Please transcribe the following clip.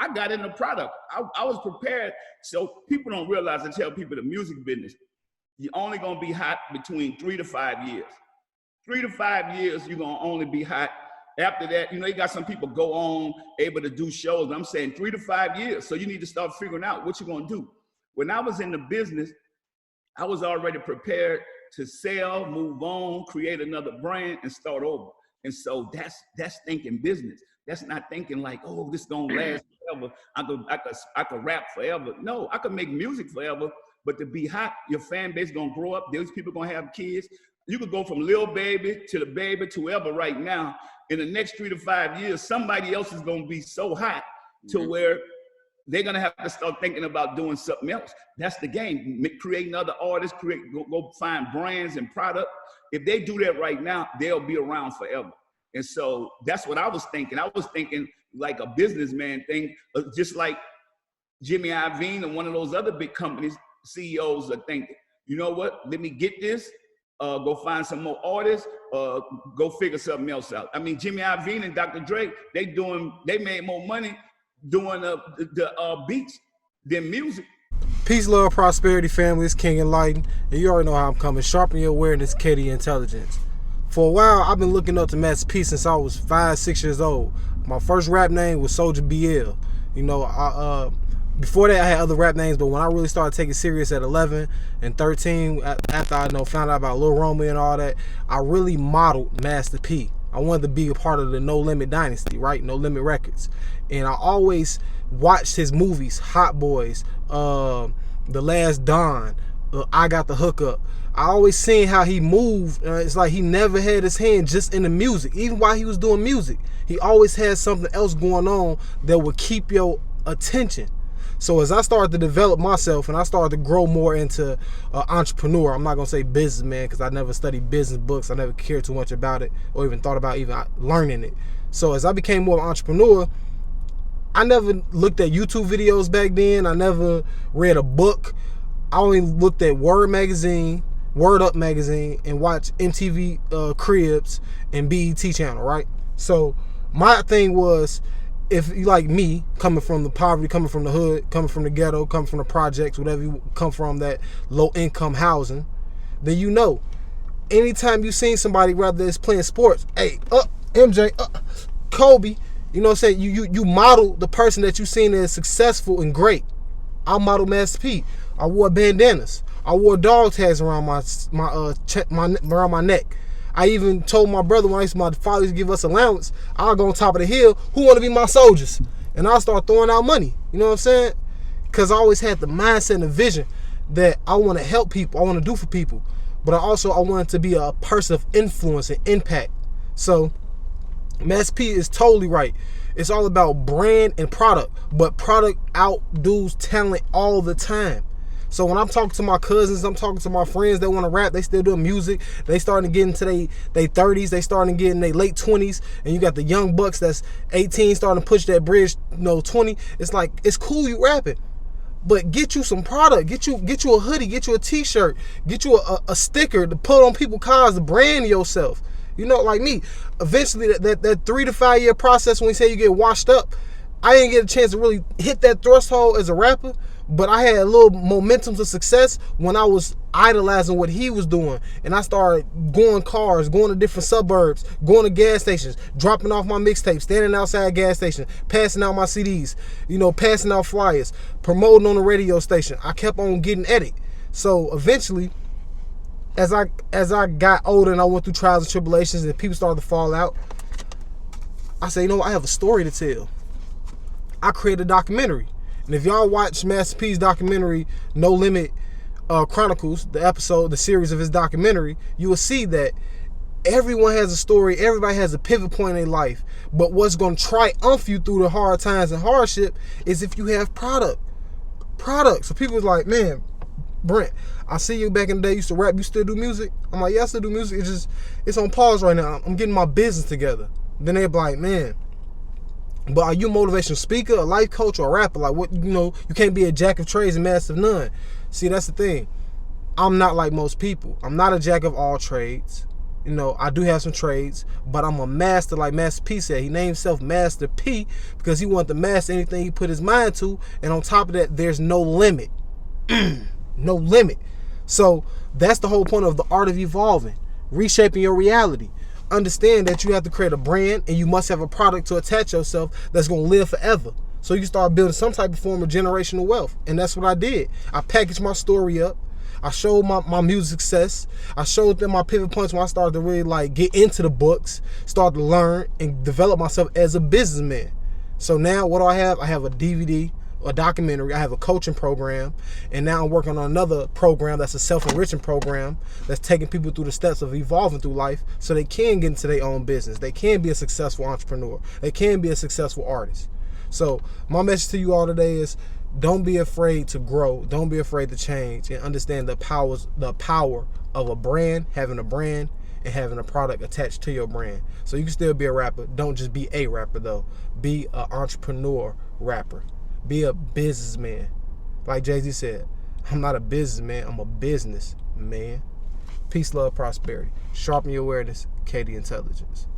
I got in the product. I was prepared. So people don't realize, I tell people the music business, you're only gonna be hot between 3 to 5 years. 3 to 5 years, you're gonna only be hot. After that, you know, you got some people go on, able to do shows. I'm saying 3 to 5 years. So you need to start figuring out what you're gonna do. When I was in the business, I was already prepared to sell, move on, create another brand, and start over. And so that's thinking business. That's not thinking like, oh, this is gonna last forever. I could rap forever. No, I could make music forever, but to be hot, your fan base gonna grow up. Those people gonna have kids. You could go from Lil Baby to the Baby to whoever right now. In the next 3 to 5 years, somebody else is gonna be so hot to where they're gonna have to start thinking about doing something else. That's the game. Creating other artists, go find brands and product. If they do that right now, they'll be around forever. And so that's what I was thinking. I was thinking like a businessman thing, just like Jimmy Iovine and one of those other big companies, CEOs are thinking, you know what, let me get this, go find some more artists, go figure something else out. I mean, Jimmy Iovine and Dr. Dre, they made more money doing the beats than music. Peace, love, prosperity, family. It's King Enlighten, and you already know how I'm coming. Sharpen your awareness, Katie Intelligence. For a while, I've been looking up to MasterP since I was 5, 6 years old. My first rap name was Soldier BL. You know, before that I had other rap names, but when I really started taking serious at 11 and 13, after I found out about Lil Romeo and all that, I really modeled MasterP. I wanted to be a part of the No Limit dynasty, right? No Limit Records. And I always watched his movies, Hot Boys, The Last Don, I Got the Hookup. I always seen how he moved. It's like he never had his hand just in the music. Even while he was doing music, he always had something else going on that would keep your attention. So as I started to develop myself and I started to grow more into entrepreneur, I'm not going to say businessman because I never studied business books. I never cared too much about it or even thought about even learning it. So as I became more of an entrepreneur, I never looked at YouTube videos back then. I never read a book. I only looked at Word Up magazine, and watched MTV Cribs and BET channel, right? So my thing was, if you like me, coming from the poverty, coming from the hood, coming from the ghetto, coming from the projects, whatever you come from, that low income housing, then you know, anytime you seen somebody, rather it's playing sports, hey, MJ, Kobe, you know what I'm saying? You model the person that you seen as successful and great. I model MasterP. I wore bandanas. I wore dog tags around around my neck. I even told my brother when my father used to give us allowance, I'll go on top of the hill. Who want to be my soldiers? And I'll start throwing out money. You know what I'm saying? Because I always had the mindset and the vision that I want to help people. I want to do for people. But I wanted to be a person of influence and impact. So MasterP is totally right. It's all about brand and product. But product outdoes talent all the time. So when I'm talking to my cousins, I'm talking to my friends that want to rap, they still doing music. They starting to get into their 30s, they starting to get in their late 20s, and you got the young bucks that's 18 starting to push that bridge, 20. It's like, it's cool you rapping, but get you some product, get you a hoodie, get you a t-shirt, get you a sticker to put on people's cars to brand yourself. You know, like me, eventually that 3 to 5 year process when you say you get washed up, I didn't get a chance to really hit that threshold as a rapper. But I had a little momentum to success when I was idolizing what he was doing. And I started going cars, going to different suburbs, going to gas stations, dropping off my mixtapes, standing outside gas stations, passing out my CDs, passing out flyers, promoting on the radio station. I kept on getting at it. So eventually, as I got older and I went through trials and tribulations and people started to fall out, I said, I have a story to tell. I created a documentary. And if y'all watch MasterP's documentary, No Limit Chronicles, the series of his documentary, you will see that everyone has a story, everybody has a pivot point in their life. But what's going to triumph you through the hard times and hardship is if you have product. So people was like, man, Brent, I see you back in the day, you used to rap, you still do music? I'm like, yeah, I still do music. It's on pause right now. I'm getting my business together. Then they're like, man, but are you a motivational speaker, a life coach, or a rapper? Like, what, you can't be a jack of trades and master of none. See, that's the thing. I'm not like most people. I'm not a jack of all trades. You know, I do have some trades, but I'm a master, like Master P said. He named himself Master P because he wanted to master anything he put his mind to. And on top of that, there's no limit. No limit. So that's the whole point of the art of evolving, reshaping your reality. Understand that you have to create a brand and you must have a product to attach yourself that's going to live forever. So you can start building some type of form of generational wealth. And that's what I did. I packaged my story up. I showed my music success. I showed them my pivot points when I started to really like get into the books, start to learn and develop myself as a businessman. So now what do I have? I have a DVD, a documentary, I have a coaching program, and now I'm working on another program that's a self-enriching program that's taking people through the steps of evolving through life so they can get into their own business. They can be a successful entrepreneur. They can be a successful artist. So my message to you all today is don't be afraid to grow. Don't be afraid to change, and understand the power of a brand, having a brand, and having a product attached to your brand. So you can still be a rapper. Don't just be a rapper though. Be an entrepreneur rapper. Be a businessman. Like Jay-Z said, I'm not a businessman, I'm a businessman. Peace, love, prosperity. Sharpen your awareness, Katie Intelligence.